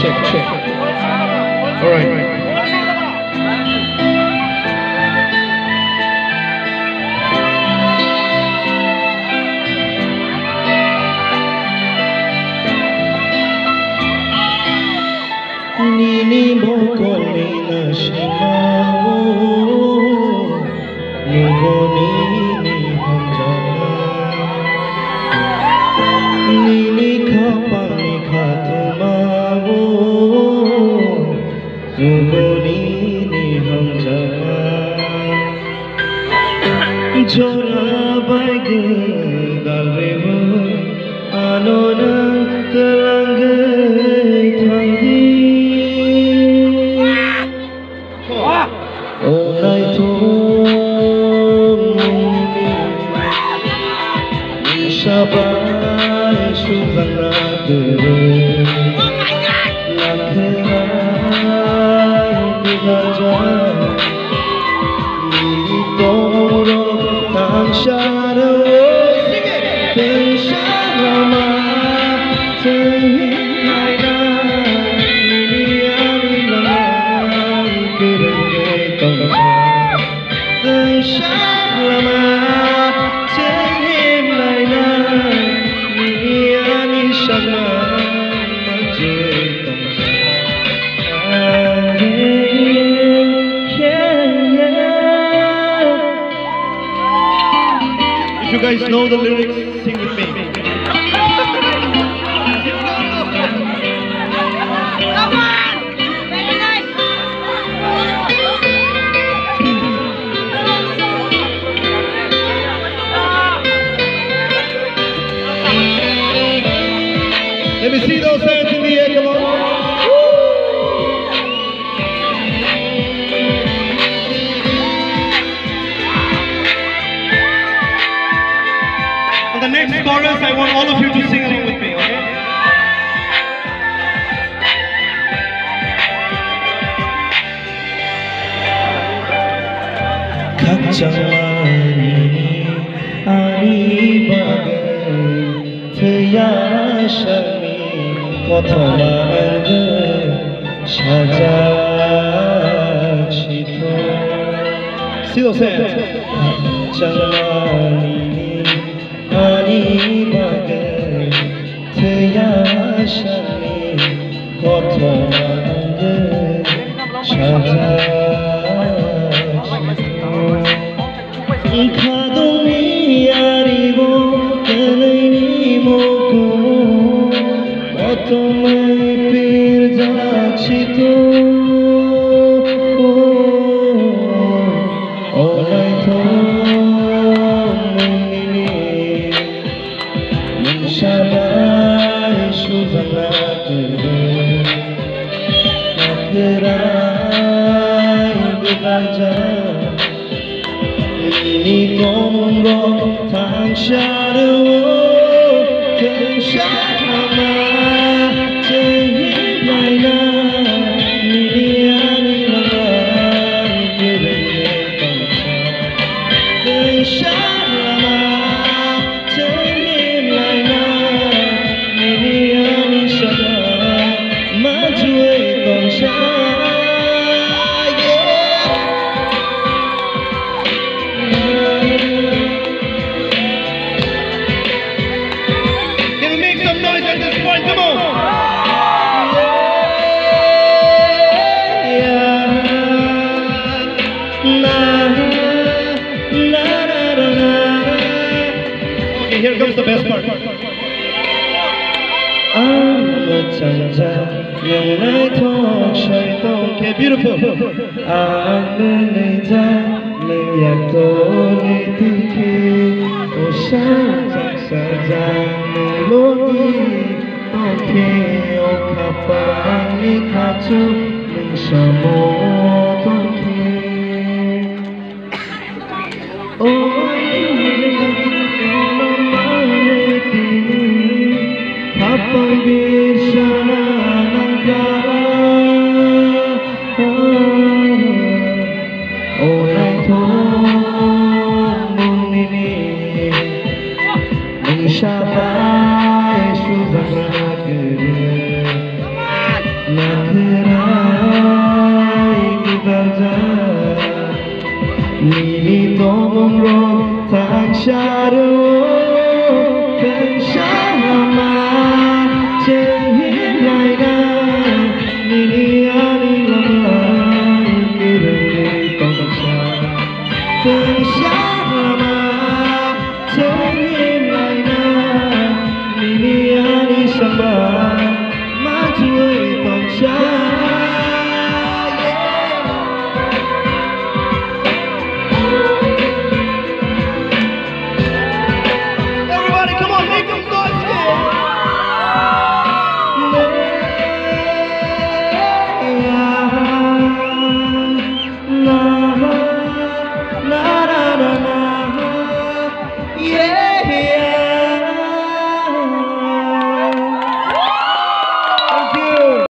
Check. All right. Nini bokole na shimao, nugoni ni hamjana. Nini kapani katumao, nugoni ni hamjana. Jora baige dalrewa, anona telangai thangi. Onai tong sabai suzanadere lakherai digaja ni toro tansharo tenshama tenhaina niniani lamai kerenge tongsa tenshama tenhaina niniani shama maje tongsa. If you guys know the lyrics, sing with me. Come on! Very nice! Let me see those hands in the air, come on. On the next chorus, I want all of you to sing along with me, okay? Kacamani ani bagai teyashami kotomarge shajachito. See those hands? Kacamani ani bagai teyashami kotomarge shajachito. Khadoni aribo kanaini moko otomai pir jachito onai thomini sabai suzanadere lakherai digaja ni tongro tansharo tenshama tenhaina niniani lamai kerenge tongsa tenshama tenhaina niniani shama majue tongsa. Here comes the best part. Okay, beautiful. Oh, Shabbat Shubhakare Natherai Gitarja Nini Tomro Taksharu Tanshama Chehim Laina Nini Ali Lama Kirane Taksha Tanshama Chehim Laina Nini Ali Shamba Majue Taksha Everybody, come on, make them noise again. Na, na, na, na, na, yeah.